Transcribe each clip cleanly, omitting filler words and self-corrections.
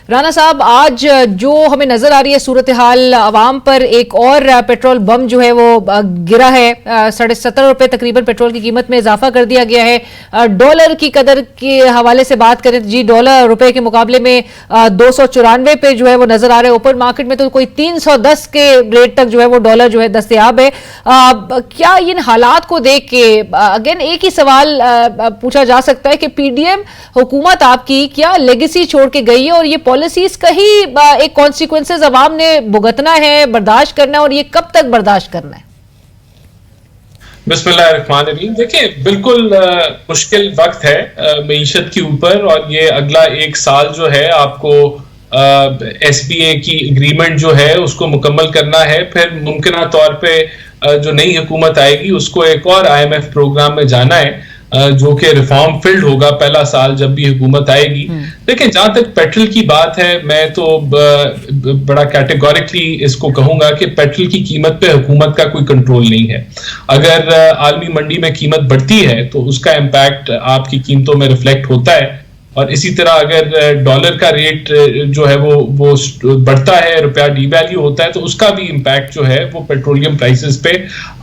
राणा साहब, आज जो हमें नजर आ रही है सूरत हाल, आवाम पर एक और पेट्रोल बम जो है वो गिरा है। 17.5 रुपए तकरीबन पेट्रोल की कीमत में इजाफा कर दिया गया है। डॉलर की कदर के हवाले से बात करें जी, डॉलर रुपए के मुकाबले में 294 पे जो है वो नजर आ रहा है। ओपन मार्केट में तो कोई 310 के रेट तक जो है वो डॉलर जो है दस्तयाब है। क्या इन हालात को देख के अगेन एक ही सवाल पूछा जा सकता है कि पीडीएम हुकूमत आपकी क्या लेगेसी छोड़ के गई है, और ये पॉलिसीज का ही एक कॉन्सिक्वेंसेज अवाम ने भुगतना है, बर्दाश्त करना है, और ये कब तक बर्दाश्त करना है? बिस्मिल्लाहिर्रहमानिर्रहीम। देखिए, बिल्कुल मुश्किल वक्त है मईशत के ऊपर, और ये अगला एक साल जो है आपको एसपीए की एग्रीमेंट जो है उसको मुकम्मल करना है। फिर मुमकिन तौर पे जो नई हुकूमत आएगी उसको एक और आईएमएफ प्रोग्राम में जाना है, जो कि रिफॉर्म फील्ड होगा पहला साल जब भी हुकूमत आएगी। लेकिन जहां तक पेट्रोल की बात है, मैं तो बड़ा कैटेगोरिकली इसको कहूंगा कि पेट्रोल की कीमत पे हुकूमत का कोई कंट्रोल नहीं है। अगर आलमी मंडी में कीमत बढ़ती है तो उसका इम्पैक्ट आपकी कीमतों में रिफ्लेक्ट होता है, और इसी तरह अगर डॉलर का रेट जो है वो बढ़ता है, रुपया डीवैल्यू होता है, तो उसका भी इम्पैक्ट जो है वो पेट्रोलियम प्राइसेस पे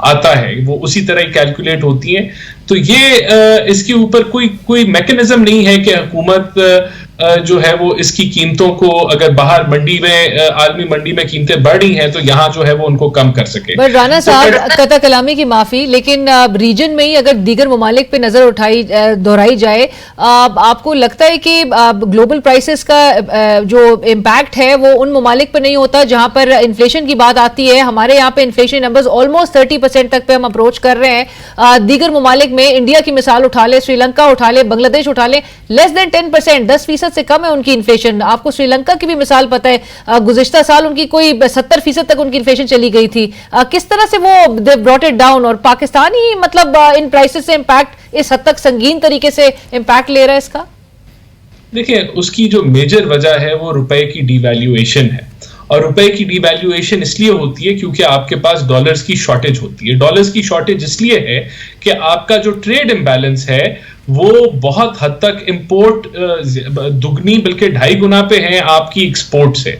आता है। वो उसी तरह ही कैलकुलेट होती है। तो ये इसके ऊपर कोई मैकेनिज्म नहीं है कि हुकूमत जो है वो इसकी कीमतों को, अगर बाहर मंडी में आलमी मंडी में कीमतें बढ़ रही हैं तो यहाँ जो है वो उनको कम कर सके। बट राणा साहब, कता कलामी की माफी, लेकिन रीजन में ही अगर दीगर ममालिक पे नजर दोहराई जाए, आपको लगता है कि ग्लोबल प्राइसेस का जो इम्पैक्ट है वो उन ममालिक पे नहीं होता जहां पर इन्फ्लेशन की बात आती है? हमारे यहाँ पे इन्फ्लेशन नंबर्स ऑलमोस्ट 30% तक पे हम अप्रोच कर रहे हैं। दीगर ममालिक में इंडिया की मिसाल उठा ले, श्रीलंका उठा ले, बांग्लादेश उठा ले, लेस देन 10%, 10% से कम है उनकी इन्फ्लेशन। आपको श्रीलंका की भी मिसाल पता है, गुज़िश्ता साल उनकी कोई 70% तक उनकी इन्फ्लेशन चली गई थी। किस तरह से वो दे ब्रॉट इट डाउन, और पाकिस्तान ही मतलब इन प्राइसेस से इम्पैक्ट इस हद तक संगीन तरीके से इम्पैक्ट ले रहा है इसका? देखिए, उसकी जो मेजर वजह है वो रुपए की डिवैल्यूएशन है, और रुपए की डिवैल्यूएशन इसलिए होती है क्योंकि आपके पास डॉलर्स की शॉर्टेज होती है। डॉलर्स की शॉर्टेज इसलिए है कि आपका जो ट्रेड इंबैलेंस है वो बहुत हद तक इंपोर्ट दुगनी बल्कि 2.5 गुना पे है आपकी एक्सपोर्ट से।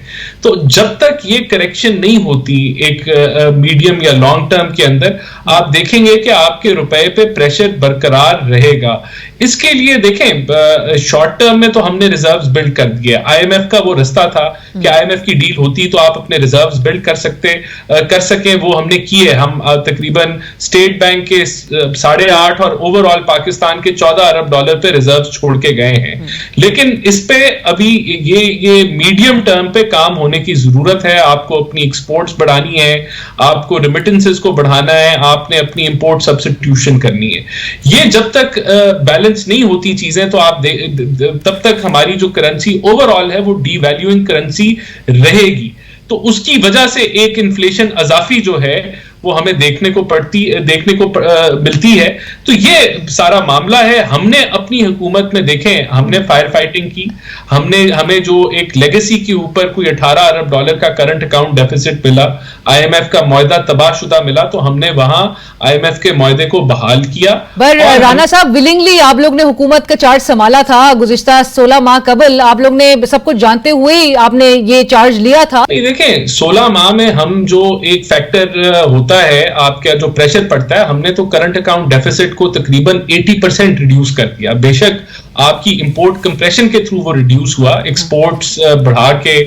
तो जब तक ये करेक्शन नहीं होती एक मीडियम या लॉन्ग टर्म के अंदर, आप देखेंगे कि आपके रुपए पे प्रेशर बरकरार रहेगा। इसके लिए देखें, शॉर्ट टर्म में तो हमने रिजर्व्स बिल्ड कर दिए। आईएमएफ का वो रास्ता था कि आईएमएफ की डील होती तो आप अपने रिजर्व्स बिल्ड कर सके, वो हमने किए। हम तकरीबन स्टेट बैंक के 8.5 और ओवरऑल पाकिस्तान के 14 अरब डॉलर पे रिजर्व्स छोड़ के गए हैं। लेकिन इस पे अभी ये मीडियम टर्म पे काम होने की जरूरत है। आपको अपनी एक्सपोर्ट्स बढ़ानी है, आपको रिमिटेंसेस को बढ़ाना है, आपने अपनी इंपोर्ट सब्स्टिट्यूशन करनी है। ये जब तक बैलेंस नहीं होती चीजें, तो आप तब तक हमारी जो करेंसी ओवरऑल है वो डीवैल्यूइंग करेंसी रहेगी। तो उसकी वजह से एक इन्फ्लेशन अजाफी जो है वो हमें देखने को मिलती है। तो ये सारा मामला है। हमने अपनी हुकूमत में देखें, हमने फायर फाइटिंग की, हमें जो एक लेगेसी के ऊपर कोई 18 अरब डॉलर का करंट अकाउंट डेफिसिट मिला, आईएमएफ का मुआहदा तबाहशुदा मिला, तो हमने वहां आईएमएफ के मुआहदे को बहाल किया। पर राणा साहब, विलिंगली आप लोग ने हुकूमत का चार्ज संभाला था। गुज़िश्ता 16 माह कबल आप लोग ने सब कुछ जानते हुए ही आपने ये चार्ज लिया था। नहीं, देखें, 16 माह में हम जो एक फैक्टर होता है आपका जो प्रेशर पड़ता है, हमने तो करंट अकाउंट डेफिसिट को तकरीबन 80% रिड्यूस कर दिया। बेशक आपकी इंपोर्ट कंप्रेशन के थ्रू वो रिड्यूस हुआ, एक्सपोर्ट्स बढ़ा के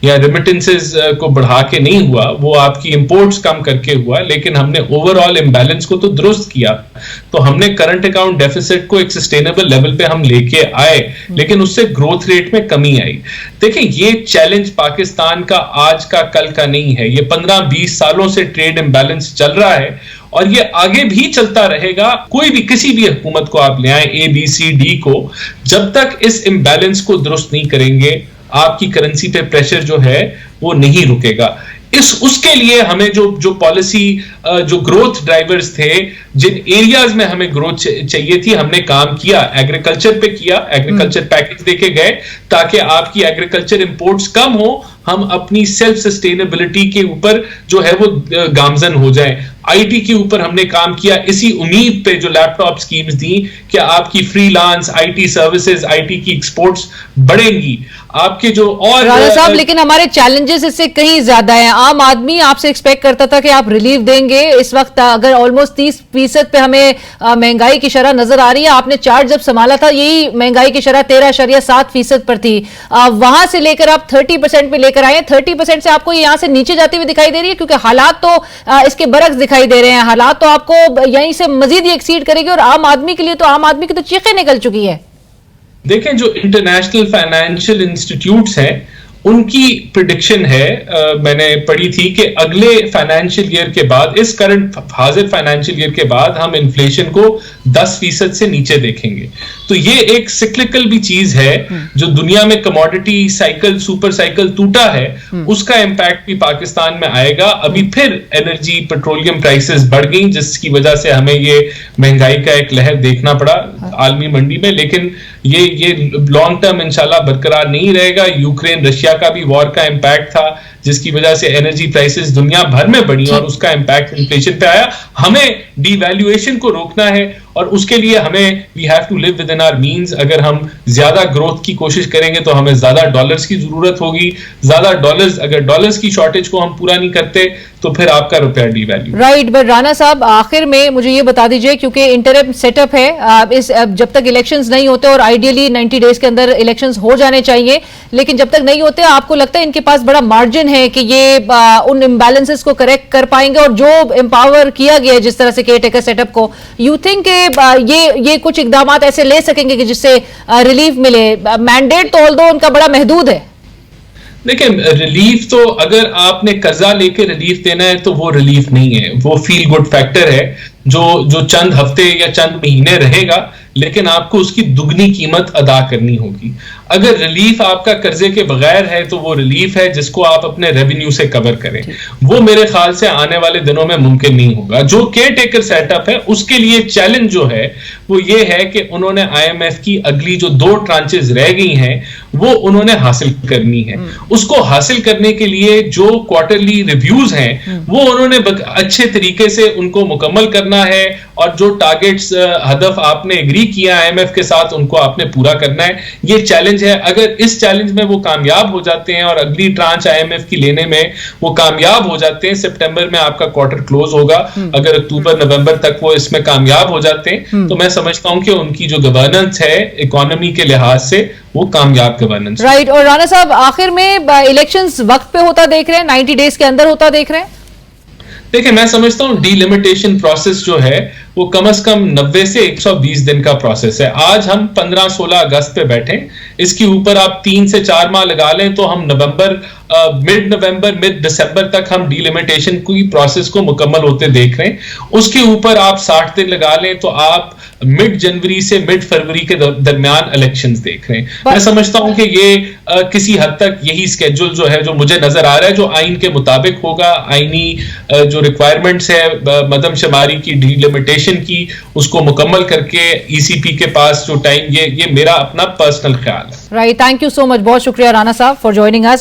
या रेमिटेंसेस को बढ़ा के नहीं हुआ, वो आपकी इंपोर्ट्स कम करके हुआ। लेकिन हमने ओवरऑल इम्बैलेंस को तो दुरुस्त किया। तो हमने करंट अकाउंट डेफिसिट को एक सस्टेनेबल लेवल पे हम लेके आए, लेकिन उससे ग्रोथ रेट में कमी आई। देखिए, ये चैलेंज पाकिस्तान का आज का कल का नहीं है। ये 15-20 सालों से ट्रेड इम्बैलेंस चल रहा है, और ये आगे भी चलता रहेगा। कोई भी किसी भी हुकूमत को आप ले आए, ABCD को, जब तक इस इम्बैलेंस को दुरुस्त नहीं करेंगे, आपकी करेंसी पे प्रेशर जो है वो नहीं रुकेगा। उसके लिए हमें जो पॉलिसी जो ग्रोथ ड्राइवर्स थे, जिन एरियाज में हमें ग्रोथ चाहिए थी, हमने काम किया। एग्रीकल्चर पे किया, एग्रीकल्चर पैकेज देके गए ताकि आपकी एग्रीकल्चर इंपोर्ट्स कम हो, हम अपनी सेल्फ सस्टेनेबिलिटी के ऊपर जो है वो गामजन हो जाए। आईटी के ऊपर हमने काम किया इसी उम्मीद पे, जो लैपटॉप स्कीम्स दी कि आपकी फ्रीलांस आईटी सर्विसेज, आईटी की एक्सपोर्ट्स बढ़ेंगी। आपके जो और राणा साहब, लेकिन हमारे चैलेंजेस इससे कहीं ज्यादा हैं। आम आदमी आपसे एक्सपेक्ट करता था कि आप रिलीफ देंगे। इस वक्त अगर ऑलमोस्ट 30% पे हमें महंगाई की शरह नजर आ रही है। आपने चार्ट जब संभाला था यही महंगाई की शरह 13.7% पर थी। वहां से लेकर आप 30% पे लेकर आए। 30% से आपको यहां से नीचे जाती हुई दिखाई दे रही है, क्योंकि हालात तो इसके बरक्स दिखाई दे रहे हैं। हालात तो आपको यहीं से मजीद ही एक्सीड करेगी और आम आदमी के लिए तो, आम आदमी की तो चीखें निकल चुकी है। देखें, जो इंटरनेशनल फाइनेंशियल इंस्टीट्यूट्स हैं उनकी प्रिडिक्शन है, मैंने पढ़ी थी कि अगले फाइनेंशियल ईयर के बाद, इस करंट हाजिर फाइनेंशियल ईयर के बाद हम इन्फ्लेशन को 10% से नीचे देखेंगे। तो ये एक सिक्लिकल भी चीज है, जो दुनिया में कमोडिटी साइकिल, सुपर साइकिल टूटा है, उसका इंपैक्ट भी पाकिस्तान में आएगा। अभी फिर एनर्जी, पेट्रोलियम प्राइसेस बढ़ गई, जिसकी वजह से हमें ये महंगाई का एक लहर देखना पड़ा आलमी मंडी में। लेकिन ये लॉन्ग टर्म इंशाल्लाह बरकरार नहीं रहेगा। यूक्रेन रशिया का भी वॉर का इंपैक्ट था, जिसकी वजह से एनर्जी प्राइसेस दुनिया भर में बढ़ी और उसका इंपैक्ट इन्फ्लेशन पे आया। हमें डिवैल्यूएशन को रोकना है और उसके लिए हमें we have to live within our means. अगर हम ज्यादा ग्रोथ की कोशिश करेंगे तो हमें ज्यादा डॉलर्स की जरूरत होगी। ज्यादा डॉलर्स, अगर डॉलर्स की शॉर्टेज को हम पूरा नहीं करते तो फिर आपका रुपया डिवैल्यू। राइट, बट राणा साहब आखिर में मुझे ये बता दीजिए, क्योंकि इंटरिम सेटअप है, जब तक इलेक्शंस नहीं होते, और आइडियली 90 डेज के अंदर इलेक्शंस हो जाने चाहिए, लेकिन जब तक नहीं होते आपको लगता है इनके पास बड़ा मार्जिन है कि ये उन इम्बैलेंसेस को करेक्ट कर पाएंगे? और जो एम्पावर किया गया है जिस तरह से केयर टेकर सेटअप को, यू थिंक ये कुछ इकदाम ऐसे ले सकेंगे कि जिससे रिलीफ मिले? मैंडेट तो ऑल्दो उनका बड़ा महदूद है। देखिए, रिलीफ तो अगर आपने कर्जा लेके रिलीफ देना है तो वो रिलीफ नहीं है, वो फील गुड फैक्टर है जो चंद हफ्ते या चंद महीने रहेगा, लेकिन आपको उसकी दुगनी कीमत अदा करनी होगी। अगर रिलीफ आपका कर्जे के बगैर है तो वो रिलीफ है जिसको आप अपने रेवेन्यू से कवर करें। वो मेरे ख्याल से आने वाले दिनों में मुमकिन नहीं होगा। जो केयर टेकर सेटअप है उसके लिए चैलेंज जो है वो ये है कि उन्होंने IMF की अगली जो 2 ट्रांचेस रह गई हैं वो उन्होंने हासिल करनी है। उसको हासिल करने के लिए जो क्वार्टरली रिव्यूज हैं वो उन्होंने अच्छे तरीके से उनको मुकम्मल करना है, और जो टारगेट्स हदफ आपने एग्री किया IMF के साथ उनको आपने पूरा करना है। ये चैलेंज है। अगर इस चैलेंज में वो कामयाब हो जाते हैं और अगली ट्रांच IMF की लेने में वो कामयाब हो जाते हैं, सितंबर में आपका क्वार्टर क्लोज होगा। अगर अक्टूबर नवंबर तक वो इसमें कामयाब हो जाते हैं तो मैं समझता हूं कि उनकी जो गवर्नेंस है इकोनॉमी के लिहाज से वो कामयाब गवर्नेंस। राइट। और राणा साहब आखिर में इलेक्शंस वक्त पे होता देख रहे हैं, 90 डेज के अंदर होता देख रहे हैं? देखिए, मैं समझता हूं डीलिमिटेशन प्रोसेस जो है वो कम से कम 90 से 120 दिन का प्रोसेस है। आज हम 15-16 अगस्त पे बैठे, इसके ऊपर आप 3 से 4 माह लगा लें तो हम मिड नवंबर मिड दिसंबर तक हम डीलिमिटेशन की प्रोसेस को मुकम्मल होते देख रहे हैं। उसके ऊपर आप 60 दिन लगा लें तो आप मिड जनवरी से मिड फरवरी के दरमियान इलेक्शंस देख रहे हैं। मैं समझता हूं कि ये किसी हद तक यही स्केड्यूल जो है, जो मुझे नजर आ रहा है, जो आइन के मुताबिक होगा। आईनी जो रिक्वायरमेंट्स है मदमशुमारी की, डीलिमिटेशन की, उसको मुकम्मल करके ECP के पास जो टाइम, ये मेरा अपना पर्सनल ख्याल है। Right, thank you so much, बहुत शुक्रिया राणा साहब फॉर ज्वाइनिंग अस।